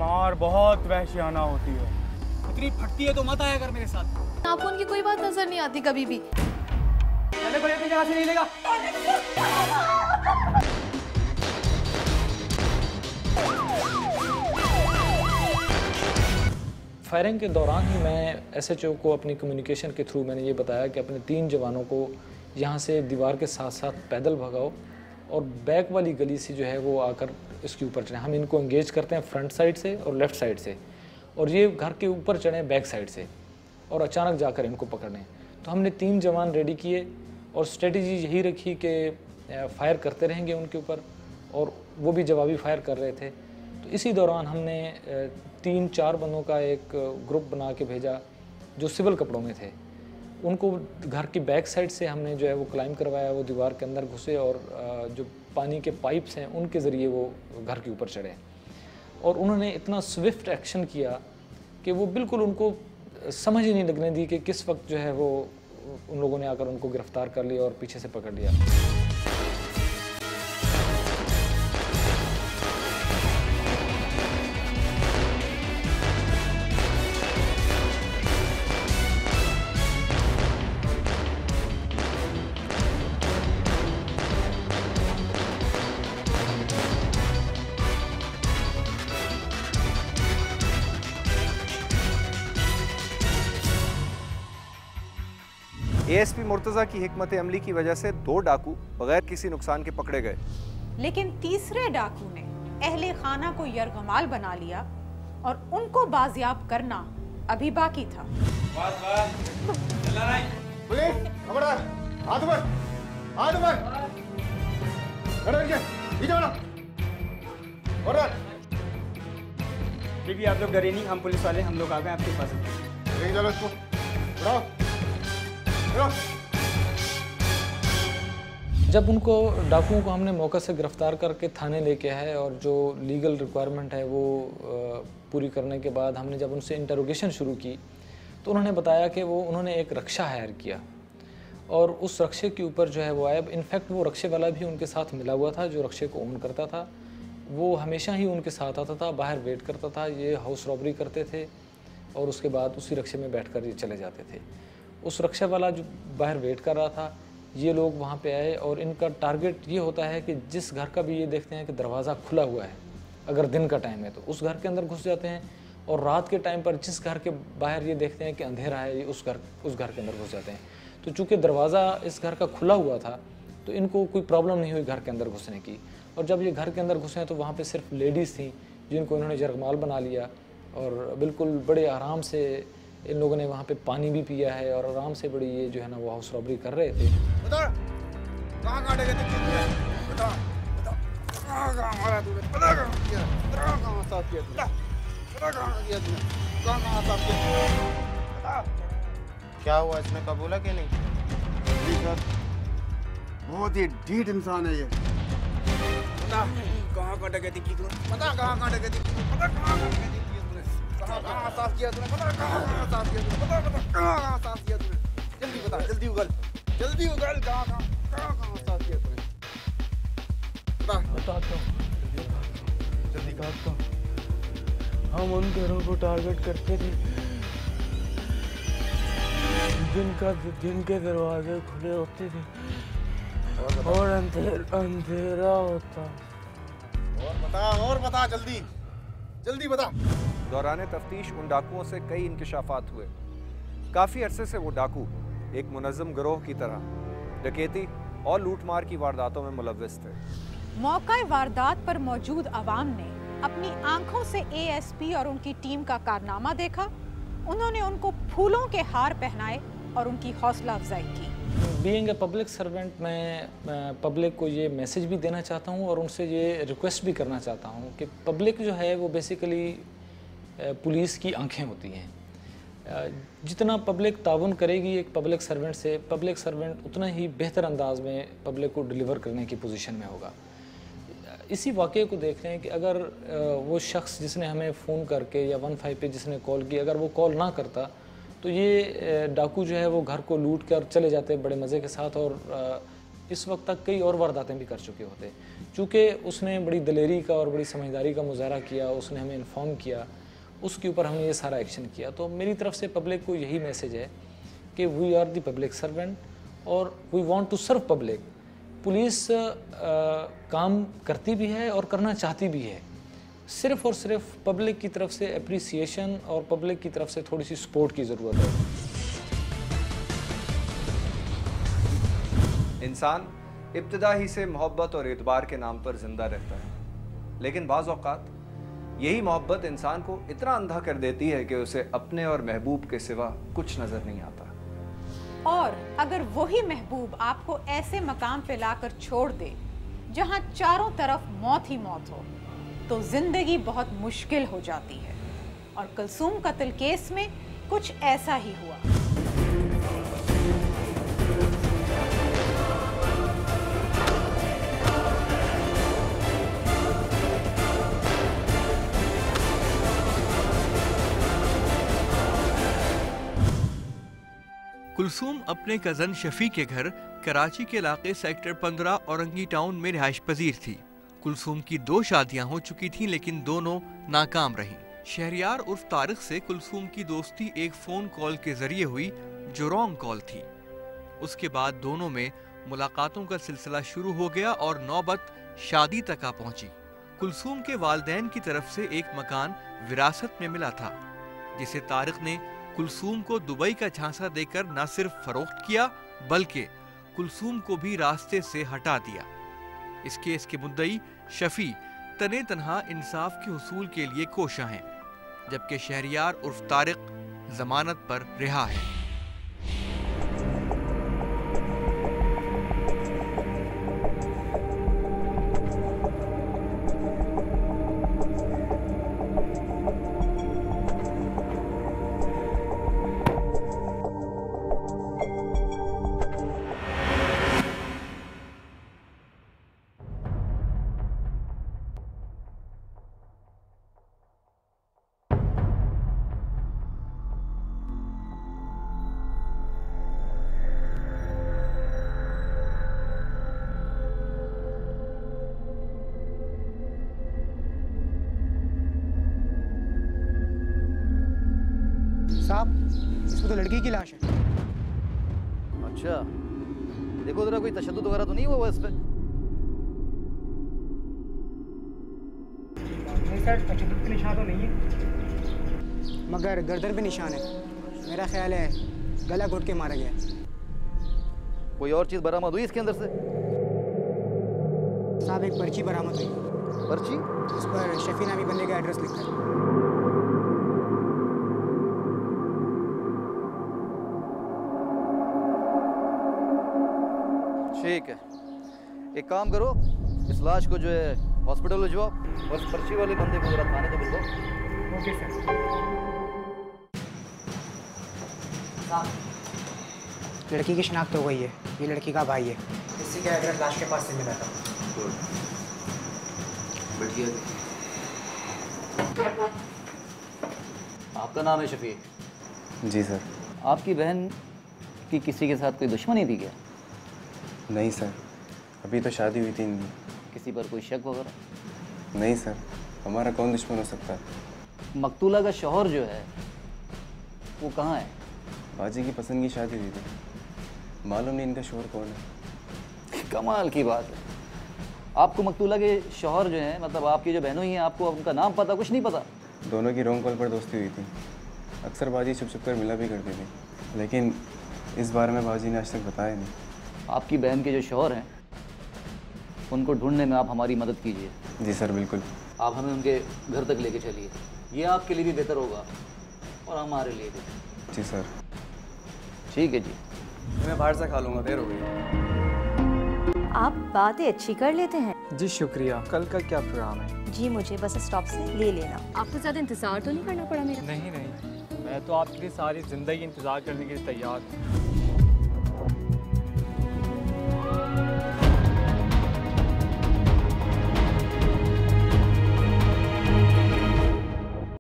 मार बहुत वहशियाना होती है। इतनी फटती है तो मत आया कर मेरे साथ। आपको उनकी कोई बात नजर नहीं आती कभी भी। चले कोई अपनी जगह से नहीं लेगा। फायरिंग के दौरान ही मैं एसएचओ को अपनी कम्युनिकेशन के थ्रू मैंने ये बताया कि अपने 3 जवानों को यहाँ से दीवार के साथ साथ पैदल भगाओ और बैक वाली गली से जो है वो आकर इसके ऊपर चढ़ें। हम इनको एंगेज करते हैं फ्रंट साइड से और लेफ़्ट साइड से, और ये घर के ऊपर चढ़ें बैक साइड से और अचानक जाकर इनको पकड़ें। तो हमने 3 जवान रेडी किए और स्ट्रेटजी यही रखी कि फायर करते रहेंगे उनके ऊपर, और वो भी जवाबी फायर कर रहे थे। तो इसी दौरान हमने 3-4 बंदों का एक ग्रुप बना के भेजा जो सिविल कपड़ों में थे। उनको घर की बैक साइड से हमने जो है वो क्लाइंब करवाया, वो दीवार के अंदर घुसे और जो पानी के पाइप्स हैं उनके ज़रिए वो घर के ऊपर चढ़े। और उन्होंने इतना स्विफ्ट एक्शन किया कि वो बिल्कुल उनको समझ ही नहीं लगने दी कि किस वक्त जो है वो उन लोगों ने आकर उनको गिरफ़्तार कर लिया और पीछे से पकड़ लिया। एएसपी मुर्तज़ा की हिकमत अमली की वजह से 2 डाकू बगैर किसी नुकसान के पकड़े गए, लेकिन तीसरे डाकू ने अहले खाना को यरगमाल बना लिया और उनको बाजियाब करना अभी बाकी था। बीबी आप लोग डरे नहीं, हम पुलिस वाले, हम लोग आ गए आपके पास। जब उनको डाकुओं को हमने मौके से गिरफ़्तार करके थाने लेके आए और जो लीगल रिक्वायरमेंट है वो पूरी करने के बाद हमने जब उनसे इंटरोगेशन शुरू की तो उन्होंने बताया कि वो उन्होंने एक रक्षा हायर किया और उस रक्षे के ऊपर जो है वो आया। इनफैक्ट वो रक्षे वाला भी उनके साथ मिला हुआ था जो रक्षे को ओन करता था। वो हमेशा ही उनके साथ आता था, बाहर वेट करता था। ये हाउस रॉबरी करते थे और उसके बाद उसी रक्षे में बैठकर ये चले जाते थे। उस रक्षा वाला जो बाहर वेट कर रहा था, ये लोग वहाँ पे आए और इनका टारगेट ये होता है कि जिस घर का भी ये देखते हैं कि दरवाज़ा खुला हुआ है, अगर दिन का टाइम है तो उस घर के अंदर घुस जाते हैं, और रात के टाइम पर जिस घर के बाहर ये देखते हैं कि अंधेरा है, ये उस घर के अंदर घुस जाते हैं। तो चूँकि दरवाज़ा इस घर का खुला हुआ था तो इनको कोई प्रॉब्लम नहीं हुई घर के अंदर घुसने की। और जब ये घर के अंदर घुसे तो वहाँ पर सिर्फ लेडीज़ थी जिनको इन्होंने यरगमाल बना लिया और बिल्कुल बड़े आराम से इन लोगों ने वहाँ पे पानी भी पिया है और आराम से बड़ी ये जो है ना वो हाउस रॉबरी कर रहे थे। बता कहाँ काटे गए थे? बता कहाँ मारा तूने? बता कहाँ किया? बता कहाँ साफ किया तूने? बता कहाँ किया तूने? कहाँ साफ किया? क्या हुआ, इसने कबूला कि नहीं? जी सर, बहुत ही ढीठ इंसान है ये। बता कहाँ काटे गए थे की तूने? बता कहाँ काटे गए थे? बता कहाँ काटे गए थे? कहाँ साफ किया तूने? बता कहाँ साफ किया तूने? बता कहाँ साफ किया तूने? जल्दी बता, जल्दी उगल कहाँ साफ किया तूने? बताता हूँ, जल्दी बताता हूँ। हम उन घरों को टारगेट करते थे जिनके दरवाजे खुले होते थे और अंधेरा होता। और बता जल्दी बता। दौरान तफ्तीश उन डाकुओं से कई इंकशाफात हुए। काफ़ी अरसे से वो डाकू एक मुनज़्ज़म गिरोह की तरह डकैती और लूटमार की वारदातों में मुलव्वस थे। मौका वारदात पर मौजूद अवाम ने अपनी आंखों से एएसपी और उनकी टीम का कारनामा देखा। उन्होंने उनको फूलों के हार पहनाए और उनकी हौसला अफजाई की। बीइंग ए पब्लिक सर्वेंट मैं पब्लिक को ये मैसेज भी देना चाहता हूँ और उनसे ये रिक्वेस्ट भी करना चाहता हूँ कि पब्लिक जो है वो बेसिकली पुलिस की आंखें होती हैं। जितना पब्लिक ताउन करेगी एक पब्लिक सर्वेंट से, पब्लिक सर्वेंट उतना ही बेहतर अंदाज में पब्लिक को डिलीवर करने की पोजीशन में होगा। इसी वाक़े को देख रहे हैं कि अगर वो शख्स जिसने हमें फ़ोन करके या 15 पे जिसने कॉल की, अगर वो कॉल ना करता तो ये डाकू जो है वो घर को लूट कर चले जाते बड़े मज़े के साथ और इस वक्त तक कई और वारदातें भी कर चुके होते। चूँकि उसने बड़ी दलेरी का और बड़ी समझदारी का मुजाहरा किया, उसने हमें इन्फॉर्म किया, उसके ऊपर हमने ये सारा एक्शन किया। तो मेरी तरफ से पब्लिक को यही मैसेज है कि we are the public servant और we want to serve public. Police काम करती भी है और करना चाहती भी है, सिर्फ़ और सिर्फ पब्लिक की तरफ से अप्रिसिएशन और पब्लिक की तरफ से थोड़ी सी सपोर्ट की ज़रूरत है। इंसान इब्तिदा ही से मोहब्बत और एतबार के नाम पर ज़िंदा रहता है, लेकिन बाज़ औक़ात यही मोहब्बत इंसान को इतना अंधा कर देती है कि उसे अपने और महबूब के सिवा कुछ नज़र नहीं आता। और अगर वही महबूब आपको ऐसे मकाम पे लाकर छोड़ दे जहां चारों तरफ मौत ही मौत हो, तो जिंदगी बहुत मुश्किल हो जाती है। और कुलसूम कत्ल केस में कुछ ऐसा ही हुआ। कुलसूम अपने कज़न शफी के घर कराची के इलाके सेक्टर 15 औरंगी टाउन में रिहाइश पजीर थी। कुलसूम की 2 शादियां हो चुकी थीं, लेकिन दोनों नाकाम रहीं। शहरियार उर्फ तारिक से कुलसूम की दोस्ती एक फ़ोन कॉल के जरिए हुई जो रॉन्ग कॉल थी। उसके बाद दोनों में मुलाकातों का सिलसिला शुरू हो गया और नौबत शादी तक आ पहुंची। कुलसूम के वालिदैन की तरफ से एक मकान विरासत में मिला था, जिसे तारिक ने कुलसूम को दुबई का झांसा देकर न सिर्फ फरोख्त किया बल्कि कुलसूम को भी रास्ते से हटा दिया। इस केस के मुद्दई शफी तने तनहा इंसाफ के हुसूल के लिए कोशा हैं, जबकि शहरियार उर्फ तारिक जमानत पर रिहा है। साहब, इसमें तो लड़की की लाश है। अच्छा, देखो जरा कोई तशद्दुद वगैरह तो नहीं हुआ इस पे? नहीं सर, तशद्दुद के निशान तो नहीं है, मगर गर्दन पे निशान है। मेरा ख्याल है गला घोट के मारा गया। कोई और चीज़ बरामद हुई इसके अंदर से? साहब, एक पर्ची बरामद हुई। पर्ची? उस पर शफी नामी बंदे का एड्रेस लिखा है। ठीक है, एक काम करो, इस लाश को जो है हॉस्पिटल भिजवाओ और इस पर्ची वाले बंदे को जरा थाने तो बुलवाओ। Okay sir. लड़की की शिनाख्त हो गई है, ये लड़की का भाई है। इसी का एड्रेस लाश के पास से मिला था। बैठिए। आपका नाम है शफी? जी सर। आपकी बहन की किसी के साथ कोई दुश्मनी थी क्या? नहीं सर, अभी तो शादी हुई थी इनकी। किसी पर कोई शक वगैरह? नहीं सर, हमारा कौन दुश्मन हो सकता है? मकतूला का शौहर जो है वो कहाँ है? बाजी की पसंद की शादी हुई थी, मालूम नहीं इनका शौहर कौन है। कमाल की बात है, आपको मकतूला के शौहर जो हैं, मतलब आपकी जो बहनों ही हैं, आपको उनका नाम पता, कुछ नहीं पता? दोनों की रॉन्ग कॉल पर दोस्ती हुई थी, अक्सर बाजी छुप छुप कर मिला भी करती थी, लेकिन इस बारे में बाजी ने आज तक बताया नहीं। आपकी बहन के जो शौहर हैं उनको ढूंढने में आप हमारी मदद कीजिए। जी सर, बिल्कुल। आप हमें उनके घर तक लेके चलिए, ये आपके लिए भी बेहतर होगा और हमारे लिए भी। जी सर। ठीक है जी। मैं बाहर से खा लूँगा, देर हो गई। आप बातें अच्छी कर लेते हैं। जी शुक्रिया। कल का क्या प्रोग्राम है? जी मुझे बस स्टॉप से ले लेना। आपको ज़्यादा इंतज़ार तो नहीं करना पड़ा मेरा? नहीं, मैं तो आपके लिए सारी ज़िंदगी इंतज़ार करने के लिए तैयार हूँ।